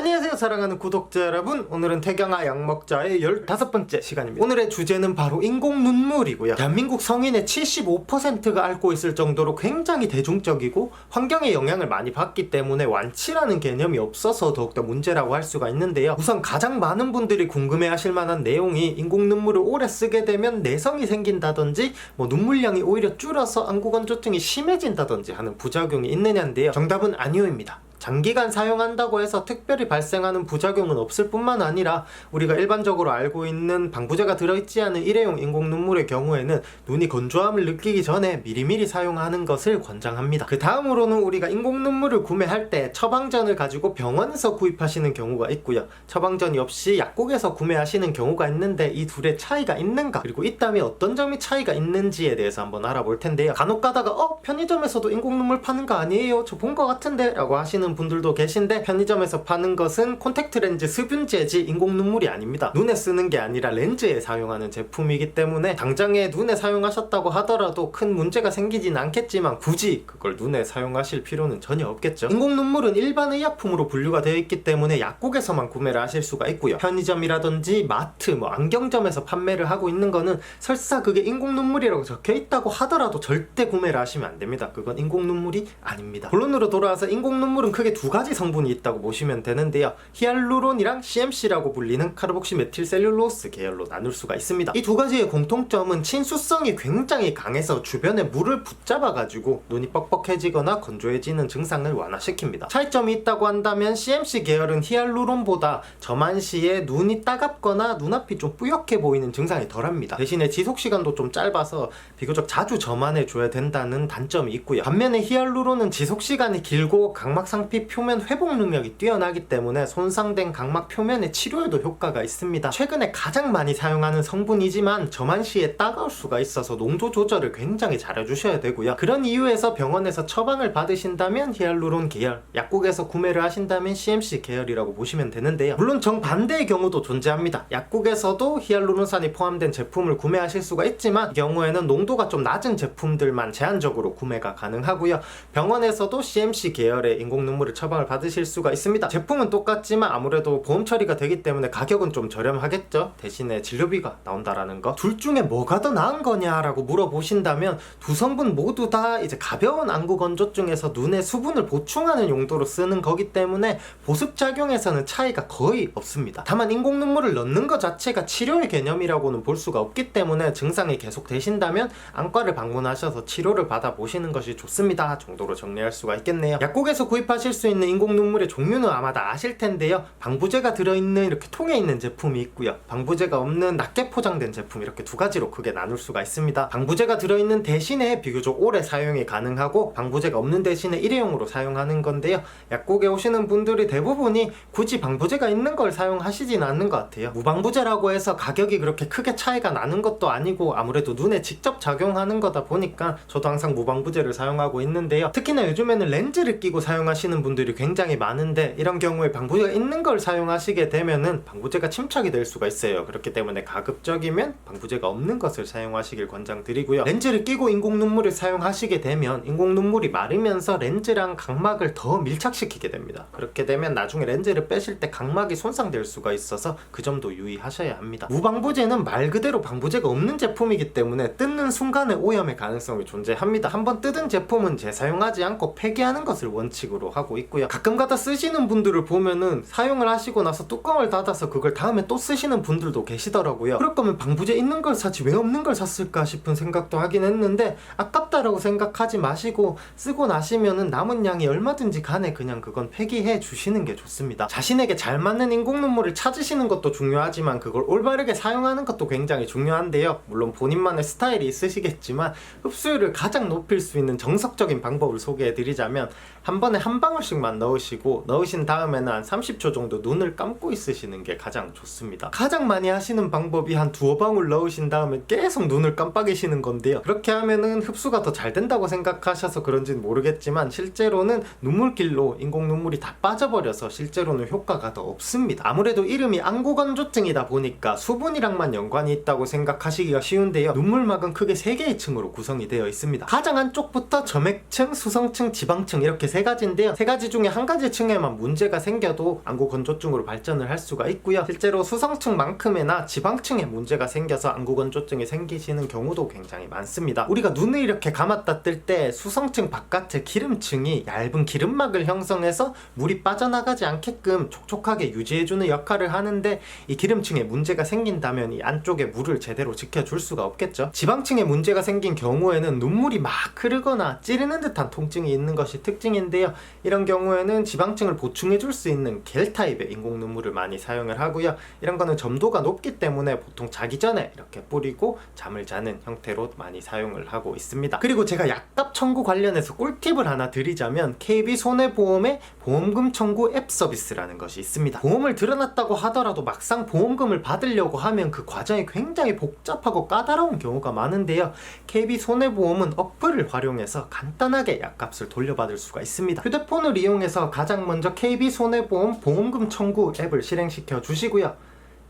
안녕하세요 사랑하는 구독자 여러분, 오늘은 태경아 약먹자의 15번째 시간입니다. 오늘의 주제는 바로 인공 눈물이고요. 대한민국 성인의 75%가 앓고 있을 정도로 굉장히 대중적이고 환경의 영향을 많이 받기 때문에 완치라는 개념이 없어서 더욱더 문제라고 할 수가 있는데요. 우선 가장 많은 분들이 궁금해하실 만한 내용이 인공 눈물을 오래 쓰게 되면 내성이 생긴다든지 눈물량이 오히려 줄어서 안구건조증이 심해진다든지 하는 부작용이 있느냐인데요. 정답은 아니오입니다. 장기간 사용한다고 해서 특별히 발생하는 부작용은 없을 뿐만 아니라 우리가 일반적으로 알고 있는 방부제가 들어있지 않은 일회용 인공 눈물의 경우에는 눈이 건조함을 느끼기 전에 미리미리 사용하는 것을 권장합니다. 그 다음으로는 우리가 인공 눈물을 구매할 때 처방전을 가지고 병원에서 구입하시는 경우가 있고요. 처방전이 없이 약국에서 구매하시는 경우가 있는데 이 둘의 차이가 있는가, 그리고 있다면 어떤 점이 차이가 있는지에 대해서 한번 알아볼 텐데요. 간혹 가다가 편의점에서도 인공 눈물 파는 거 아니에요? 저 본 거 같은데? 라고 하시는 분들도 계신데, 편의점에서 파는 것은 콘택트 렌즈 수분제지 인공 눈물이 아닙니다. 눈에 쓰는 게 아니라 렌즈에 사용하는 제품이기 때문에 당장에 눈에 사용하셨다고 하더라도 큰 문제가 생기진 않겠지만 굳이 그걸 눈에 사용하실 필요는 전혀 없겠죠. 인공 눈물은 일반 의약품으로 분류가 되어 있기 때문에 약국에서만 구매를 하실 수가 있고요. 편의점이라든지 마트, 안경점에서 판매를 하고 있는 거는 설사 그게 인공 눈물이라고 적혀 있다고 하더라도 절대 구매를 하시면 안 됩니다. 그건 인공 눈물이 아닙니다. 본론으로 돌아와서 인공 눈물은 크게 두 가지 성분이 있다고 보시면 되는데요. 히알루론이랑 CMC라고 불리는 카르복시 메틸셀룰로스 계열로 나눌 수가 있습니다. 이 두 가지의 공통점은 친수성이 굉장히 강해서 주변에 물을 붙잡아가지고 눈이 뻑뻑해지거나 건조해지는 증상을 완화시킵니다. 차이점이 있다고 한다면 CMC 계열은 히알루론보다 점한 시에 눈이 따갑거나 눈앞이 좀 뿌옇게 보이는 증상이 덜합니다. 대신에 지속시간도 좀 짧아서 비교적 자주 점안해줘야 된다는 단점이 있고요. 반면에 히알루론은 지속시간이 길고 각막 상피 표면 회복 능력이 뛰어나기 때문에 손상된 각막 표면의 치료에도 효과가 있습니다. 최근에 가장 많이 사용하는 성분이지만 점한 시에 따가울 수가 있어서 농도 조절을 굉장히 잘 해주셔야 되고요. 그런 이유에서 병원에서 처방을 받으신다면 히알루론 계열, 약국에서 구매를 하신다면 CMC 계열이라고 보시면 되는데요. 물론 정반대의 경우도 존재합니다. 약국에서도 히알루론산이 포함된 제품을 구매하실 수가 있지만 이 경우에는 농도가 좀 낮은 제품들만 제한적으로 구매가 가능하고요. 병원에서도 CMC 계열의 인공 눈물을 처방을 받으실 수가 있습니다. 제품은 똑같지만 아무래도 보험 처리가 되기 때문에 가격은 좀 저렴하겠죠. 대신에 진료비가 나온다라는 거. 둘 중에 뭐가 더 나은 거냐라고 물어보신다면 두 성분 모두 다 이제 가벼운 안구 건조증에서 눈에 수분을 보충하는 용도로 쓰는 거기 때문에 보습 작용에서는 차이가 거의 없습니다. 다만 인공 눈물을 넣는 것 자체가 치료의 개념이라고는 볼 수가 없기 때문에 증상이 계속 되신다면 안과를 방문하셔서 치료를 받아보시는 것이 좋습니다 정도로 정리할 수가 있겠네요. 약국에서 구입하실 수 있는 인공 눈물의 종류는 아마 다 아실 텐데요. 방부제가 들어있는 이렇게 통에 있는 제품이 있고요. 방부제가 없는 낮게 포장된 제품, 이렇게 두 가지로 크게 나눌 수가 있습니다. 방부제가 들어있는 대신에 비교적 오래 사용이 가능하고 방부제가 없는 대신에 일회용으로 사용하는 건데요. 약국에 오시는 분들이 대부분이 굳이 방부제가 있는 걸 사용하시진 않는 것 같아요. 무방부제라고 해서 가격이 그렇게 크게 차이가 나는 것도 아니고 아무래도 눈에 직접 작용하는 거다 보니까 저도 항상 무방부제를 사용하고 있는데요. 특히나 요즘에는 렌즈를 끼고 사용하시는 분들이 굉장히 많은데 이런 경우에 방부제가 있는 걸 사용하시게 되면은 방부제가 침착이 될 수가 있어요. 그렇기 때문에 가급적이면 방부제가 없는 것을 사용하시길 권장드리고요. 렌즈를 끼고 인공 눈물을 사용하시게 되면 인공 눈물이 마르면서 렌즈랑 각막을 더 밀착시키게 됩니다. 그렇게 되면 나중에 렌즈를 빼실 때 각막이 손상될 수가 있어서 그 점도 유의하셔야 합니다. 무방부제는 말 그대로 방부제가 없는 제품이기 때문에 뜯는 순간에 오염의 가능성이 존재합니다. 한번 뜯은 제품은 재사용하지 않고 폐기하는 것을 원칙으로 하고 있고요. 가끔가다 쓰시는 분들을 보면은 사용을 하시고 나서 뚜껑을 닫아서 그걸 다음에 또 쓰시는 분들도 계시더라고요. 그럴 거면 방부제 있는 걸 사지 왜 없는 걸 샀을까 싶은 생각도 하긴 했는데, 아깝다라고 생각하지 마시고 쓰고 나시면은 남은 양이 얼마든지 간에 그냥 그건 폐기해 주시는 게 좋습니다. 자신에게 잘 맞는 인공 눈물을 찾으시는 것도 중요하지만 그걸 올바르게 사용하는 것도 굉장히 중요한데요. 물론 본인만의 스타일이 있으시겠지만 흡수율을 가장 높일 수 있는 정석적인 방법을 소개해 드리자면, 한 번에 한 방울씩만 넣으신 다음에는 한 30초 정도 눈을 감고 있으시는 게 가장 좋습니다. 가장 많이 하시는 방법이 한 두어 방울 넣으신 다음에 계속 눈을 깜빡이시는 건데요. 그렇게 하면은 흡수가 더 잘 된다고 생각하셔서 그런지는 모르겠지만 실제로는 눈물길로 인공 눈물이 다 빠져버려서 실제로는 효과가 더 없습니다. 아무래도 이름이 안구건조증이다 보니까 수분이랑만 연관이 있다고 생각하시기가 쉬운데요. 눈물막은 크게 3개의 층으로 구성이 되어 있습니다. 가장 안쪽부터 점액층, 수성층, 지방층 이렇게 3가지인데요. 세 가지 중에 한 가지 층에만 문제가 생겨도 안구 건조증으로 발전을 할 수가 있고요. 실제로 수성층만큼이나 지방층에 문제가 생겨서 안구 건조증이 생기시는 경우도 굉장히 많습니다. 우리가 눈을 이렇게 감았다 뜰 때 수성층 바깥의 기름층이 얇은 기름막을 형성해서 물이 빠져나가지 않게끔 촉촉하게 유지해주는 역할을 하는데, 이 기름층에 문제가 생긴다면 이 안쪽에 물을 제대로 지켜줄 수가 없겠죠. 지방층에 문제가 생긴 경우에는 눈물이 막 흐르거나 찌르는 듯한 통증이 있는 것이 특징인데요. 이런 경우에는 지방층을 보충해줄 수 있는 겔 타입의 인공 눈물을 많이 사용을 하고요. 이런 거는 점도가 높기 때문에 보통 자기 전에 이렇게 뿌리고 잠을 자는 형태로 많이 사용을 하고 있습니다. 그리고 제가 약값 청구 관련해서 꿀팁을 하나 드리자면, KB손해보험의 보험금 청구 앱 서비스라는 것이 있습니다. 보험을 들어놨다고 하더라도 막상 보험금을 받으려고 하면 그 과정이 굉장히 복잡하고 까다로운 경우가 많은데요. KB손해보험은 어플을 활용해서 간단하게 약값을 돌려받을 수가 있습니다. 휴대폰을 이용해서 가장 먼저 KB손해보험 보험금 청구 앱을 실행시켜 주시고요.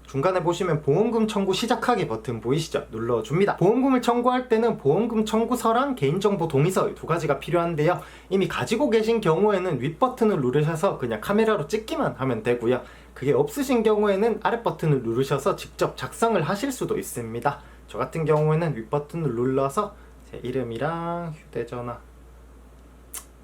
중간에 보시면 보험금 청구 시작하기 버튼 보이시죠? 눌러줍니다. 보험금을 청구할 때는 보험금 청구서랑 개인정보 동의서 두 가지가 필요한데요. 이미 가지고 계신 경우에는 윗 버튼을 누르셔서 그냥 카메라로 찍기만 하면 되고요. 그게 없으신 경우에는 아래 버튼을 누르셔서 직접 작성을 하실 수도 있습니다. 저 같은 경우에는 윗 버튼을 눌러서 제 이름이랑 휴대전화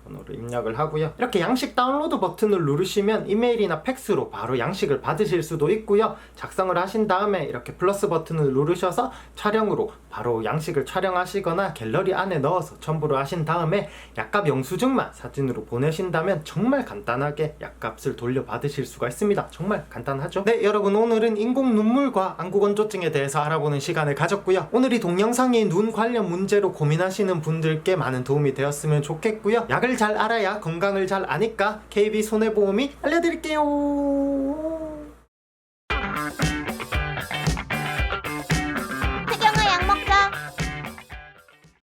번호를 입력을 하고요. 이렇게 양식 다운로드 버튼을 누르시면 이메일이나 팩스로 바로 양식을 받으실 수도 있고요. 작성을 하신 다음에 이렇게 플러스 버튼을 누르셔서 촬영으로 바로 양식을 촬영하시거나 갤러리 안에 넣어서 첨부를 하신 다음에 약값 영수증만 사진으로 보내신다면 정말 간단하게 약값을 돌려받으실 수가 있습니다. 정말 간단하죠? 네, 여러분, 오늘은 인공 눈물과 안구 건조증에 대해서 알아보는 시간을 가졌고요. 오늘 이 동영상이 눈 관련 문제로 고민하시는 분들께 많은 도움이 되었으면 좋겠고요. 약을 잘 알아야 건강을 잘 아니까 KB손해보험이 알려드릴게요.